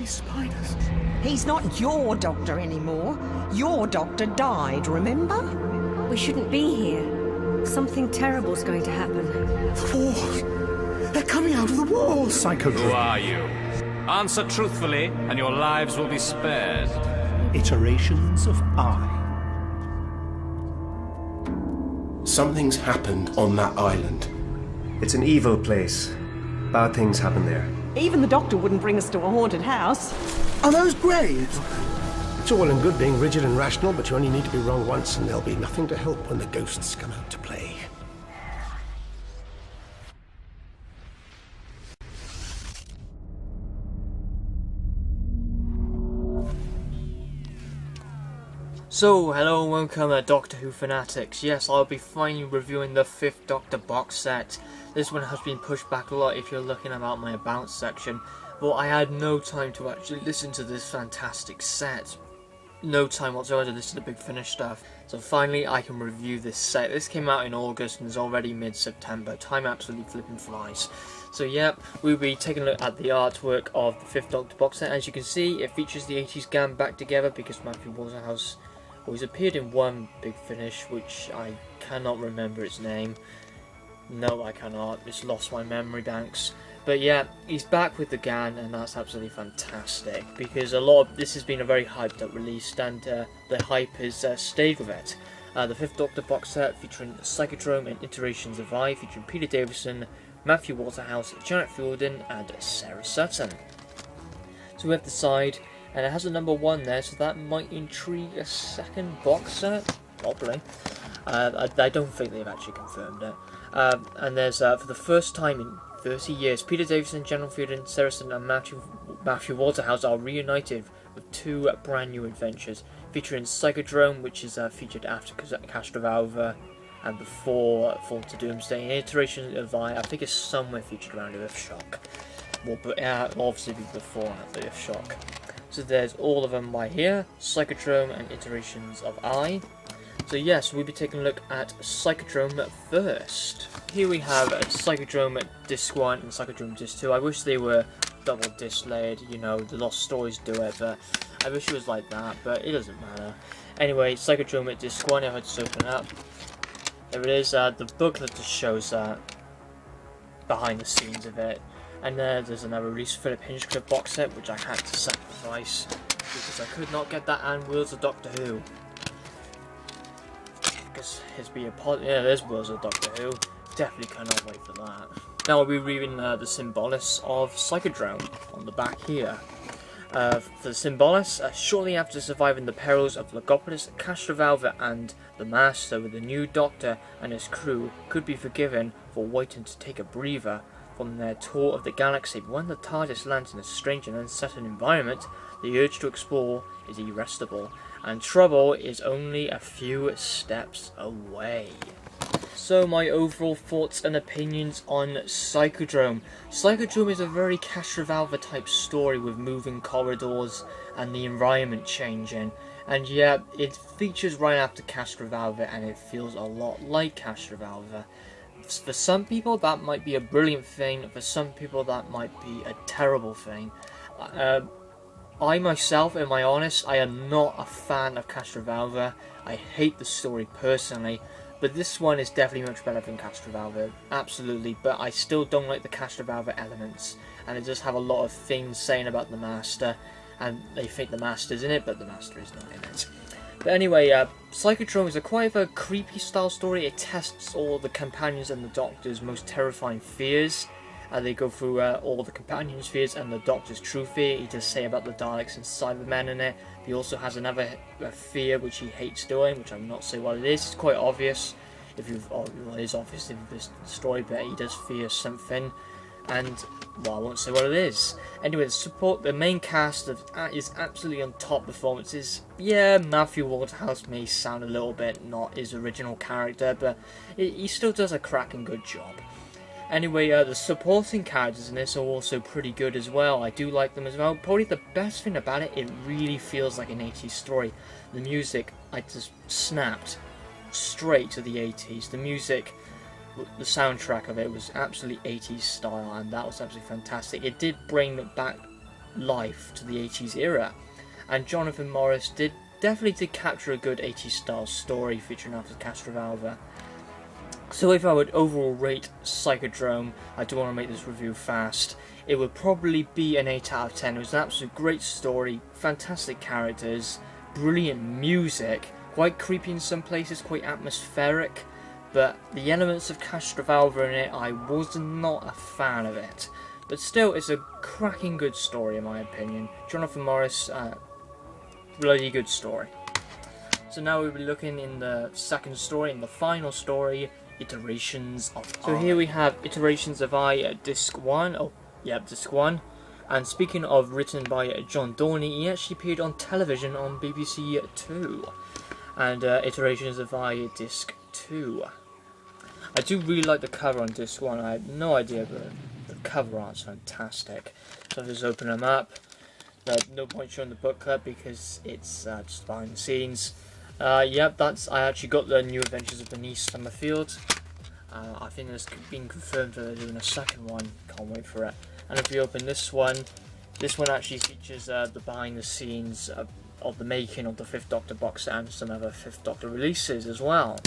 These spiders. He's not your doctor anymore. Your doctor died, remember? We shouldn't be here. Something terrible's going to happen. The walls. They're coming out of the walls. Psychodrome. Who are you? Answer truthfully, and your lives will be spared. Iterations of I. Something's happened on that island. It's an evil place. Bad things happen there. Even the doctor wouldn't bring us to a haunted house. Are those graves? It's all well and good being rigid and rational, but you only need to be wrong once and there'll be nothing to help when the ghosts come out to play. So, hello and welcome Doctor Who fanatics. Yes, I'll be finally reviewing the 5th Doctor box set. This one has been pushed back a lot if you're looking about my About section, but I had no time to actually listen to this fantastic set. No time whatsoever to listen to the Big Finish stuff. So finally I can review this set. This came out in August and is already mid-September. Time absolutely flipping flies. So yeah, we'll be taking a look at the artwork of the 5th Doctor box set. As you can see, it features the 80s gang back together because Matthew Waterhouse always appeared in one Big Finish, which I cannot remember its name. No, I cannot. It's lost my memory banks. But yeah, he's back with the gang, and that's absolutely fantastic because a lot of this has been a very hyped up release, and the hype has stayed with it. The 5th Doctor box set featuring Psychodrome and Iterations of I, featuring Peter Davison, Matthew Waterhouse, Janet Fielding, and Sarah Sutton. So we have the side, and it has a number 1 there, so that might intrigue a second box set, probably. I don't think they've actually confirmed it. And there's, for the first time in 30 years, Peter Davison, Janet Fielding, Sarah Sutton, and Matthew Waterhouse are reunited with 2 brand new adventures, featuring Psychodrome, which is featured after Castrovalva and before Fall to Doomsday, and Iterations of I think it's somewhere featured around Earthshock. Well, but obviously before and after Earthshock. So there's all of them right here, Psychodrome and Iterations of I. So yes, we'll be taking a look at Psychodrome first. Here we have Psychodrome Disc 1 and Psychodrome Disc 2. I wish they were double disc layered, you know, the Lost Stories do it, but I wish it was like that, but it doesn't matter. Anyway, Psychodrome Disc 1, I had to open up. There it is, the booklet just shows behind the scenes of it. And there's another release, Philip Hinchcliffe box set, which I had to sacrifice because I could not get that and Wheels of Doctor Who. Because there's Wheels of Doctor Who. Definitely cannot wait for that. Now I'll be reading the Symbolis of Psychodrome on the back here. For the Symbolis, shortly after surviving the perils of Logopolis, Castrovalva and the Master with the new Doctor and his crew could be forgiven for waiting to take a breather from their tour of the galaxy. But when the TARDIS lands in a strange and uncertain environment, the urge to explore is irresistible, and trouble is only a few steps away. So my overall thoughts and opinions on Psychodrome. Psychodrome is a very Castrovalva type story with moving corridors and the environment changing. And yeah, it features right after Castrovalva and it feels a lot like Castrovalva. For some people that might be a brilliant thing, for some people that might be a terrible thing. I myself, am I honest, I am not a fan of Castrovalva. I hate the story personally, but this one is definitely much better than Castrovalva, absolutely, but I still don't like the Castrovalva elements, and it does have a lot of things saying about the Master, and they think the Master's in it, but the Master is not in it. But anyway, Psychodrome is quite a creepy style story. It tests all the companions and the Doctor's most terrifying fears. They go through all the companions' fears and the Doctor's true fear. He does say about the Daleks and Cybermen in it. He also has another fear which he hates doing, which I will not say what it is. It's quite obvious if you've, well, it is obvious if you've listened to the story, but he does fear something. And, well, I won't say what it is. Anyway, the main cast is absolutely on top performances. Yeah, Matthew Waterhouse may sound a little bit not his original character, but he still does a cracking good job. Anyway, the supporting characters in this are also pretty good as well. I do like them as well. Probably the best thing about it, it really feels like an 80s story. The music, I just snapped straight to the 80s. The music, the soundtrack of it was absolutely 80s style, and that was absolutely fantastic. It did bring back life to the 80s era, and Jonathan Morris definitely did capture a good 80s style story featuring Alfred Castrovalva. So if I would overall rate Psychodrome, I do want to make this review fast, it would probably be an 8 out of 10. It was an absolute great story, fantastic characters, brilliant music, quite creepy in some places, quite atmospheric, but the elements of Castrovalva in it, I was not a fan of it. But still, it's a cracking good story in my opinion. Jonathan Morris, bloody good story. So now we'll be looking in the second story, in the final story, Iterations of I. So here we have Iterations of I, Disc 1. Oh, yeah, Disc 1. And speaking of written by John Dorney, he actually appeared on television on BBC 2. And Iterations of I, Disc 2. I do really like the cover on Disc 1. I had no idea, but the cover art's fantastic. So I'll just open them up. No point showing the booklet because it's just behind the scenes. Yep, I actually got the New Adventures of Denise Summerfield. I think it's been confirmed that they're doing a second one. Can't wait for it. And if you open this one actually features the behind the scenes of the making of the 5th Doctor box set and some other 5th Doctor releases as well.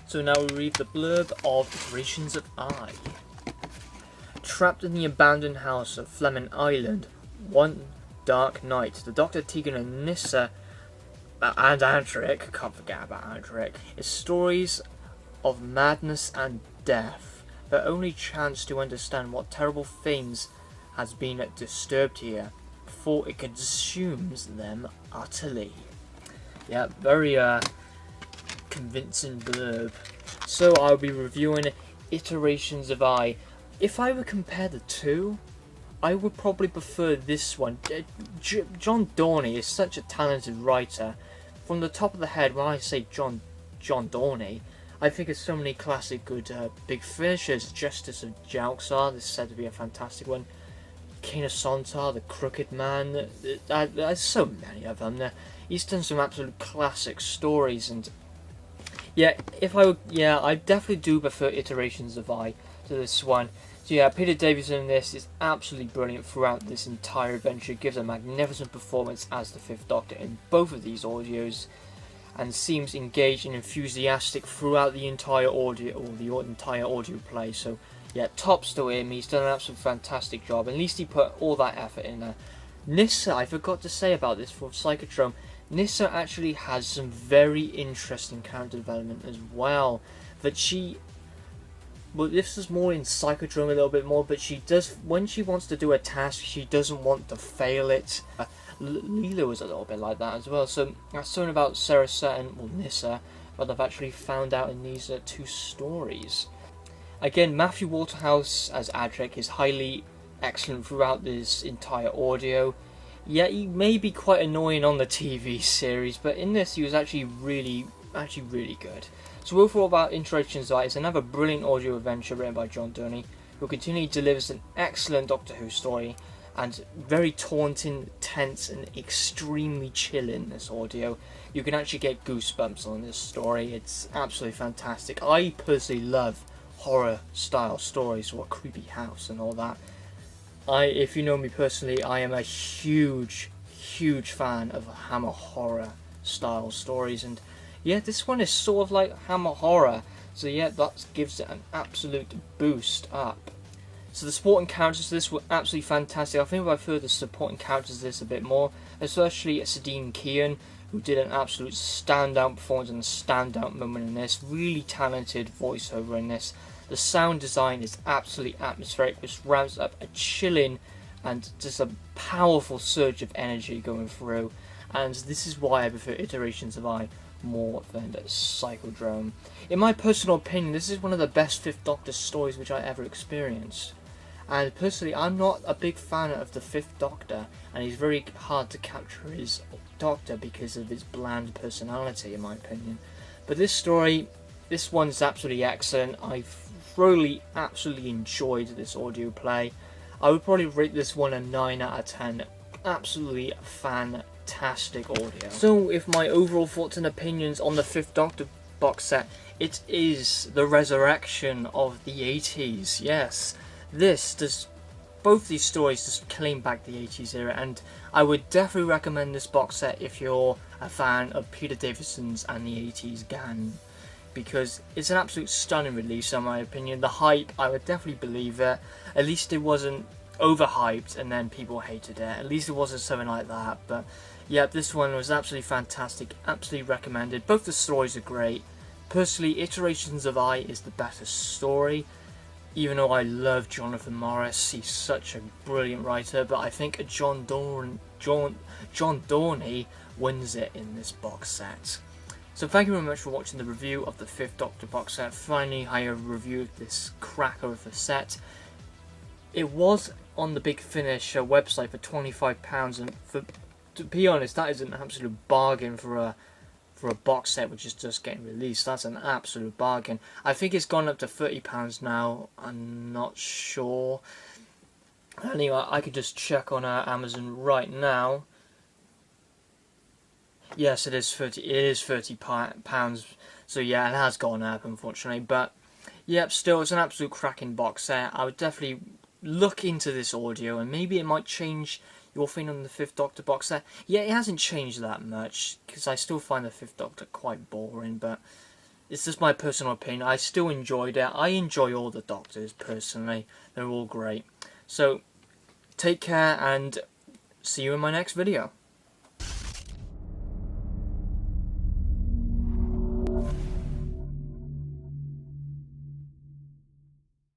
So now we read the blurb of Iterations of I. Trapped in the abandoned house of Fleming Island, one dark night, the Dr. Tegan and Nyssa and Adric, can't forget about Adric, is stories of madness and death. Their only chance to understand what terrible things has been disturbed here, before it consumes them utterly. Yeah, very convincing blurb. So I'll be reviewing Iterations of I. If I would compare the two, I would probably prefer this one. John Dorney is such a talented writer. From the top of the head, when I say John Dorney, I think of so many classic good big finishers. Justice of Jalxar, this is said to be a fantastic one. King of Sontar, The Crooked Man, there's so many of them. He's done some absolute classic stories, and yeah, I definitely do prefer Iterations of I to this one. So yeah, Peter Davison in this is absolutely brilliant throughout this entire adventure. Gives a magnificent performance as the 5th Doctor in both of these audios, and seems engaged and enthusiastic throughout the entire audio play. So yeah, tops to him. He's done an absolutely fantastic job. At least he put all that effort in there. Nyssa, I forgot to say about this for Psychodrome. Nyssa actually has some very interesting character development as well. Well, this is more in Psychodrome a little bit more, but she does, when she wants to do a task, she doesn't want to fail it. Leela was a little bit like that as well. So that's something about Sarah Sutton, well Nyssa, but I've actually found out in these two stories. Again, Matthew Waterhouse as Adric is highly excellent throughout this entire audio. Yeah, he may be quite annoying on the TV series, but in this he was actually really good. So overall about Iterations of I, it's another brilliant audio adventure written by John Dorney, who continually delivers an excellent Doctor Who story, and very taunting, tense, and extremely chilling this audio. You can actually get goosebumps on this story. It's absolutely fantastic. I personally love horror style stories, or a creepy house and all that. If you know me personally, I am a huge fan of Hammer horror style stories, and yeah, this one is sort of like Hammer horror, so yeah, that gives it an absolute boost up. So the supporting characters of this were absolutely fantastic. I think I've heard the supporting characters of this a bit more, especially Sadine Kean, who did an absolute standout performance and a standout moment in this. Really talented voiceover in this. The sound design is absolutely atmospheric, which ramps up a chilling and just a powerful surge of energy going through. And this is why I prefer Iterations of I more than Psychodrome. In my personal opinion, this is one of the best 5th Doctor stories which I ever experienced. And personally, I'm not a big fan of the 5th Doctor, and he's very hard to capture his Doctor because of his bland personality, in my opinion. But this story, this one's absolutely excellent. I've thoroughly, absolutely enjoyed this audio play. I would probably rate this one a 9 out of 10. Absolutely fantastic audio. So, if my overall thoughts and opinions on the 5th Doctor box set, it is the resurrection of the 80s. Yes, this, both these stories just claim back the 80s era, and I would definitely recommend this box set if you're a fan of Peter Davison's and the 80s gang, because it's an absolute stunning release in my opinion. The hype, I would definitely believe it. At least it wasn't overhyped and then people hated it. At least it wasn't something like that. But yeah, this one was absolutely fantastic, absolutely recommended. Both the stories are great. Personally, Iterations of I is the better story, even though I love Jonathan Morris. He's such a brilliant writer, but I think John Dorney wins it in this box set. So thank you very much for watching the review of the 5th Doctor box set. Finally, I have reviewed this cracker of a set. It was on the Big Finish website for £25, and to be honest, that is an absolute bargain for a box set which is just getting released. That's an absolute bargain. I think it's gone up to £30 now. I'm not sure. Anyway, I could just check on Amazon right now. Yes, it is 30. It is £30. So yeah, it has gone up, unfortunately. But yep, still, it's an absolute cracking box set. I would definitely look into this audio, and maybe it might change your thing on the 5th Doctor box set. Yeah, it hasn't changed that much, because I still find the 5th Doctor quite boring, but it's just my personal opinion. I still enjoyed it. I enjoy all the Doctors, personally. They're all great. So, take care, and see you in my next video.